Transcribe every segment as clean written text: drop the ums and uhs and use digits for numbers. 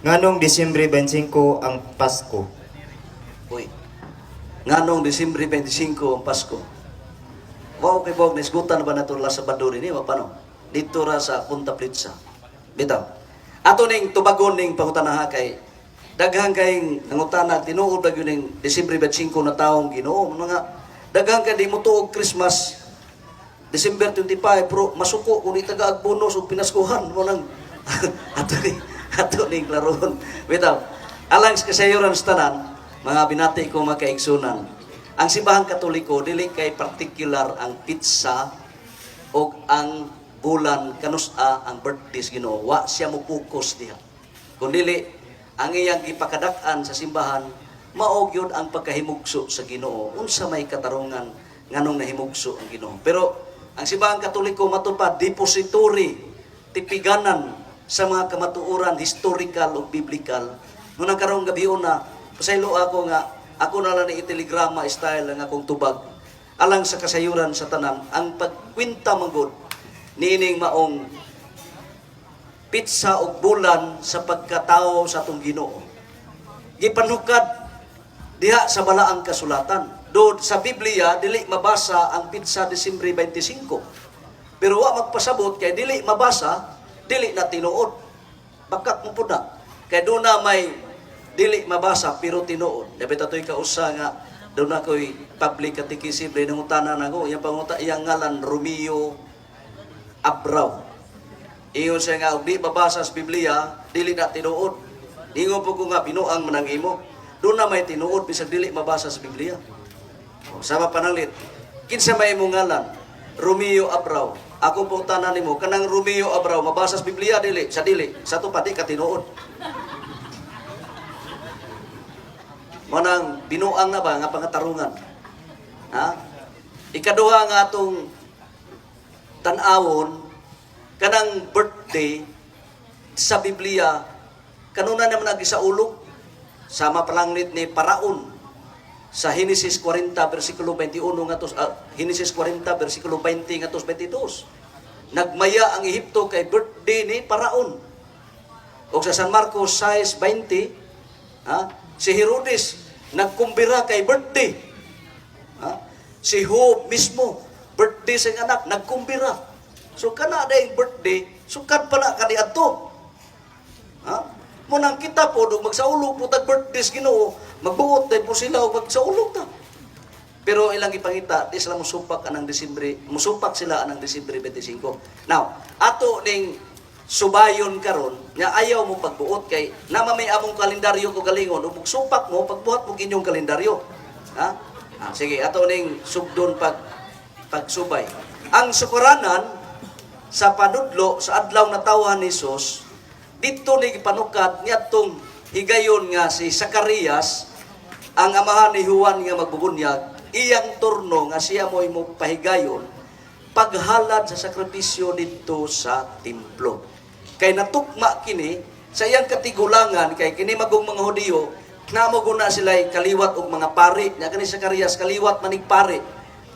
Nganong Disyembre 25 ang Pasko? Uy, nganong Disyembre 25 ang Pasko? Wow, kay Bog, nisgutan ba na ito sa Baduri ni? Paano? Dito ra sa Punta Pritsa. Bitaw. Ato ning tubagon ning pangutanaha kay daghang kay nangutana tinuod ba gyud ning Disyembre 25 na taong Ginoo mga daghang kay di mo tuog Christmas December 25 pero masuko kung itaga bonus ug pinaskuhan mo nang ato ning klaron. Bitaw. Alang sa kasayuran sa tanan, mga binati ko makaigsunan. Ang simbahang Katoliko dili kay particular ang pizza o ang bulan kanusa ang birthday sa Ginoo. Wa siya mo focus diha. Kun dili ang iyang ipakadak-an sa simbahan mao gyud ang pagkahimugso sa Ginoo. Unsa may katarungan nganong nahimugso ang Ginoo. Pero ang simbahang Katoliko matupad depository tipiganan sa mga kamatuoran historical o biblical. Nung nagkaroon gabiyon na pasaylo ako nga ako na lang ni telegrama style ang akong tubag alang sa kasayuran sa tanan ang pagkwinta manggod niining maong pitsa og bulan sa pagkatao sa atong Ginoo. Gipanukad diha sa balaang kasulatan. Do sa Biblia dili mabasa ang pitsa Disyembre 25. Pero wa magpasabot kay dili mabasa, dili na tinuod. Bakat mo pud na. Kay do na may dili mabasa pero tinuod. Dapat atoy kausa nga do na koy public catechism nangutana nako iyang panguta iyang ngalan Romeo Abrao. Ingon siya nga, di mabasa sa Biblia, dili na tinuod. Ingon po ko nga, binuang manang imo. Doon na may tinuod, bisag dili mabasa sa Biblia. O, sama panalit. Kinsa may imong ngalan? Romeo Abrao. Ako pong tanan nimo, kanang Romeo Abrao, mabasa sa Biblia, dili. Sa dili. Sa to pati ka tinuod. Manang binuang na ba nga pangatarungan? Ha? Ikaduha nga atong tanawon, kanang birthday sa Biblia kanuna naman nagisaulog sama palanglit ni Paraon sa Genesis 40 versikulo 21 ngadto Genesis 40 versikulo 20 ngadto 22 nagmaya ang Ehipto kay birthday ni Paraon o sa San Marcos 6:20 si Herodes nagkumbira kay birthday si Job mismo birthday sa anak nagkumbira. So kana day birthday, sukat pala kani adto. Munang kita po dug magsaulog po tag birthday sa Ginoo, magbuot day po sila og magsaulog ta. Pero ilang ipangita, di sila musupak anang Disyembre, musupak sila anang Disyembre 25. Now, ato ning subayon karon nga ayaw mo pagbuot kay nama may among kalendaryo ko galingon ug supak mo pagbuhat mo inyong kalendaryo. Sige, ato ning sugdon pagsubay. Ang sukuranan sa panudlo sa adlaw na tawhan ni Jesus dito ni gipanukad niadtong higayon nga si Zacarias ang amahan ni Juan nga magbubunyag iyang turno nga siya mo'y mo pahigayon paghalad sa sakripisyo dito sa templo kay natukma kini sa iyang katigulangan kay kini magong mga Hudiyo namo guna sila kaliwat og mga pari nya kani Zacarias kaliwat manig pari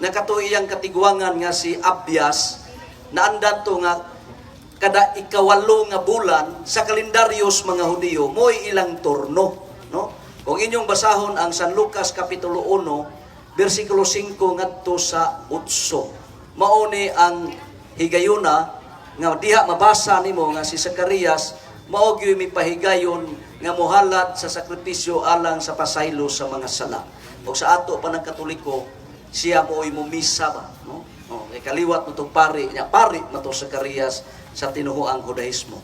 nakato iyang katiguangan nga si Abias naandan to nga kada ikawalo nga bulan sa kalendaryos mga Hudiyo mo'y ilang turno, no? Kung inyong basahon ang San Lucas kapitulo 1 bersikulo 5 ngadto sa 8 mao ni ang higayuna nga diha mabasa nimo nga si Zacarias mao gyud mipahigayon nga mohalad sa sakripisyo alang sa pasaylo sa mga sala. O sa ato panang Katoliko siya mo'y mumisa ba, no? Kaliwat mo itong pari mato sa Zacarias sa tinuhuang Judaismo.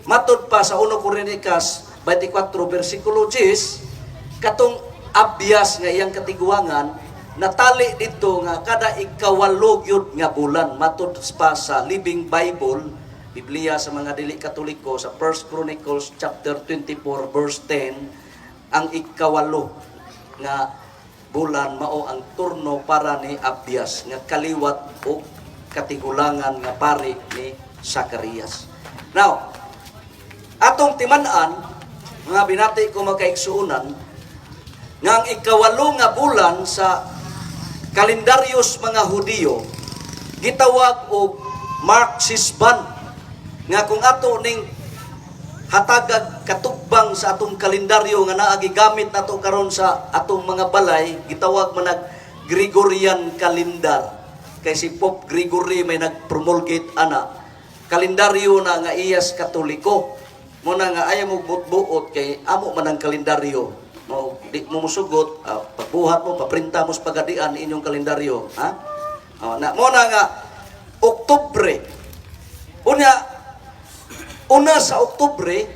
Matod pa sa 1 Corinthians 24 versikulo 10, katong Abias nga iyang katiguangan, natali dito nga kada ikawalo gyud nga bulan, matod pa sa Living Bible, Biblia sa mga dili Katoliko, sa 1 Chronicles chapter 24 verse 10, ang ikawalo nga bulan mao ang turno para ni Abias nga kaliwat o katigulangan nga pari ni Zacarias. Now, atong timan-an mga binati ko magkaigsuunan nga ang ikawalo nga bulan sa kalendaryos mga Hudiyo gitawag og March Sisban nga kung ato ning hatagag katuk tabang sa atong kalendaryo nga naa gigamit nato karon sa atong mga balay, gitawag man nag Gregorian calendar. Kay si Pope Gregory may nag-promulgate ana. Kalendaryo na nga iyas Katoliko. Muna nga ayaw mo buot kay amo man ang kalendaryo. No, di mo musugot, pagbuhat mo, paprinta mo sa pagadian inyong kalendaryo, ha? Na muna nga Oktubre. Una sa Oktubre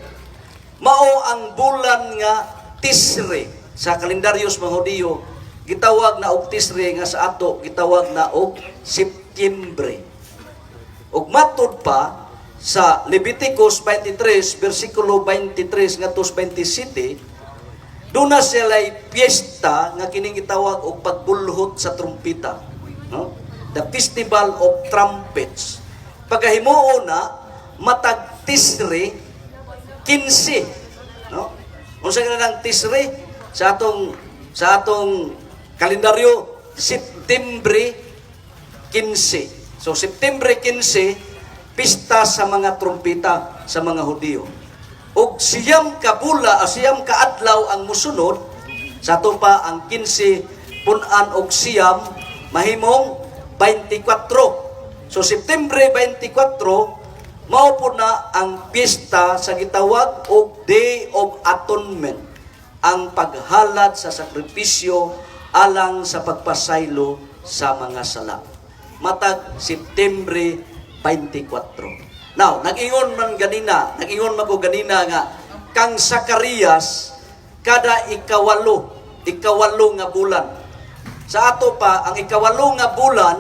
mao ang bulan nga Tisre sa kalendaryo sa mga Hudiyo. Gitawag na og Tisre nga sa ato gitawag na og Septyembre. Ug matud pa sa Leviticus 23 versikulo 23 ngadto 27, doon na sila'y piyesta nga kining gitawag og pagbulhot sa trumpita, no? The Festival of Trumpets. Pagkahimuo na matag Tisre 15, no? Unsa nga nang Tisre sa atong kalendaryo Septembre 15. So, September 15, pista sa mga trumpita sa mga Hudiyo. Og siyam kaadlaw ang musunod, sa ito pa ang 15 punan og siyam, mahimong 24. So, September 24, mao po na ang pista sa gitawag og Day of Atonement, ang paghalad sa sakripisyo alang sa pagpasaylo sa mga sala. Matag September 24. Now, nag-ingon mago ganina nga kang Zacarias kada ikawalo nga bulan. Sa ato pa ang ikawalo nga bulan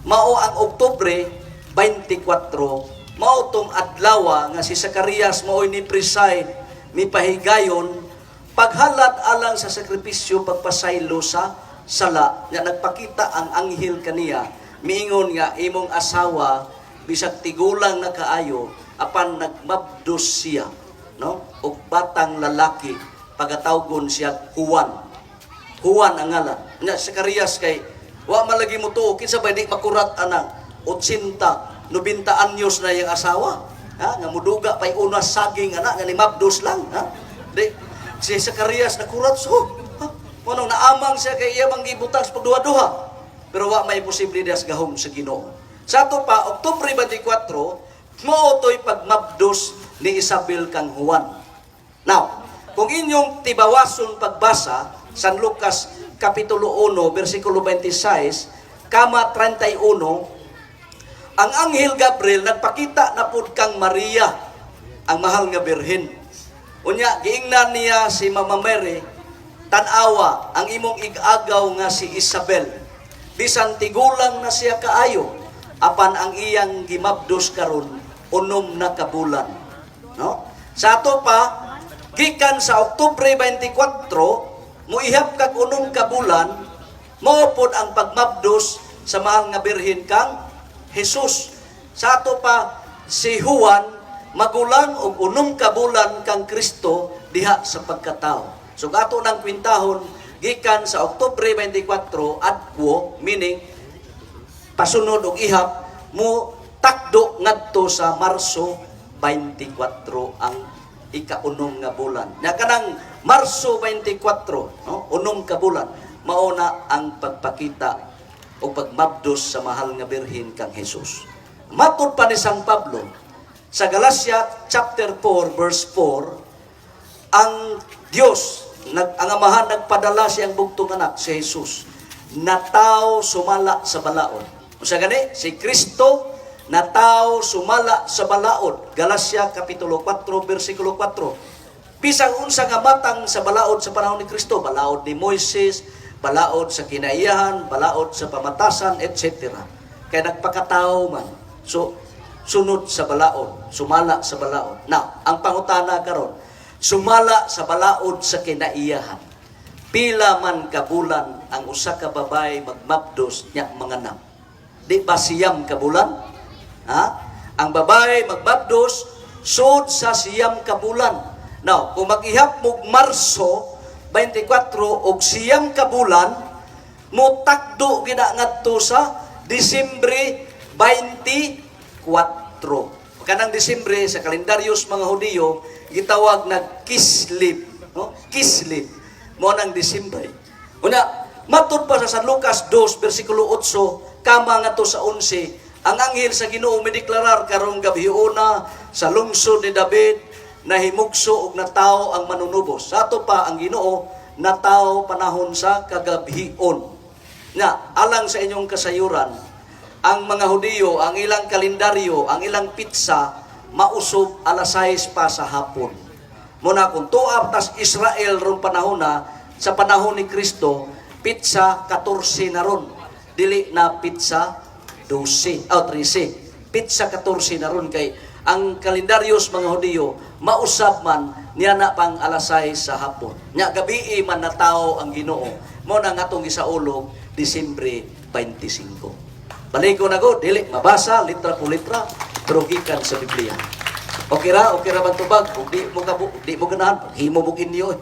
mao ang Oktubre 24. Mao tong adlaw nga si Zacarias mao ni preside ni pahigayon paghalat alang sa sakripisyo pagpasaylo sa sala. Nga nagpakita ang anghel kaniya miingon nga imong asawa bisag tigulang na kaayo apan nagmabdos siya, no? Og batang lalaki pagatawgon siya Juan ang ngalan. Nya Zacarias kay wa malagi mo tuo kinsa ba di makurat anang 80 90 anyos na yung asawa, ha? Nga muduga pay una saging anak nga ni mabdos lang, ha? Di si Zacarias nakurat so, ha? Ano naamang siya kay iya manggibutang sa pagduha-duha. Pero wa may posibilidad sa gahom sa Ginoo. Sa ato pa, Oktubre 24, mootoy pagmabdos ni Isabel kang Juan. Now, kung inyong tibawason pagbasa, San Lucas Kapitulo 1, versikulo 26, kama 31, ang Anghel Gabriel nagpakita na pud kang Maria, ang mahal nga birhen. Unya, giingnan niya si Mama Mary, tanawa, ang imong igagaw nga si Isabel. Bisan tigulang na siya kaayo, apan ang iyang gimabdos karon 6 na kabulan, no? Sa ato pa gikan sa Oktubre 24 muihap kag 6 kabulan mao pod ang pagmabdos sa mahal nga birhen kang Jesus. Sa ato pa si Juan magulang og 6 kabulan kang Kristo diha sa pagkatao. So ato nang kwintahon gikan sa Oktubre 24 adto, meaning pasunod og ihap mo takdo ngadto sa Marso 24 ang ika-unong nga bulan. Nya kanang Marso 24, no? 6 ka bulan mao na ang pagpakita o pagmabdos sa mahal nga birhen kang Jesus. Matud pa ni San Pablo sa Galatia chapter 4 verse 4, ang Dios ang Amahan nagpadala siyang bugtong anak si Jesus na tao sumala sa balaod. Usa gani si Kristo na tao sumala sa balaod. Galatia Kapitulo 4 versikulo 4. Bisang unsa nga matang sa balaod sa panahon ni Kristo, balaod ni Moises, balaod sa kinaiyahan, balaod sa pamatasan, etc. Kaya nagpakatao man. So sunod sa balaod, sumala sa balaod. Now, ang pangutana karon, sumala sa balaod sa kinaiyahan. Pila man kabulan ang usa ka babay magmabdos nya manganap. Di ba siyam kabulan? Ha? Ang babay magmabdos sud sa siyam kabulan. Now, kung mag-ihap mo Marso 24 og siyam kabulan, mo takdo gina ngadto sa Disyembre 24. Kanang Disyembre sa kalendaryos mga Hudiyo gitawag na Kislib, no? Kislib mo nang Disyembre. Una, matud pa sa San Lucas 2 bersikulo 8 kama nga to sa 11, ang anghel sa Ginoo mideklarar karong gabiuna sa lungsod ni David na himugso og natawo ang manunubos. Sa ato pa ang Ginoo natawo panahon sa kagabion. Na alang sa inyong kasayuran, ang mga Hudiyo, ang ilang kalendaryo, ang ilang pitsa mausob alas 6 pa sa hapon. Muna kung tuap tas Israel ron panahon na, sa panahon ni Kristo, pitsa 14 na ron. Dili na pitsa 12, 13. Pitsa 14 na ron kay ang kalendaryos mga Hudiyo, mausab man niya na pang alas 6 sa hapon. Nya gabi man na tao ang Ginoo. Muna nga itong isaulog, Disyembre 25. Balik ko na go, dili, mabasa, litra po litra, pero gikan sa Biblia. Okay ra bang tubag? Kung di mo ganahan, himo mo inyo.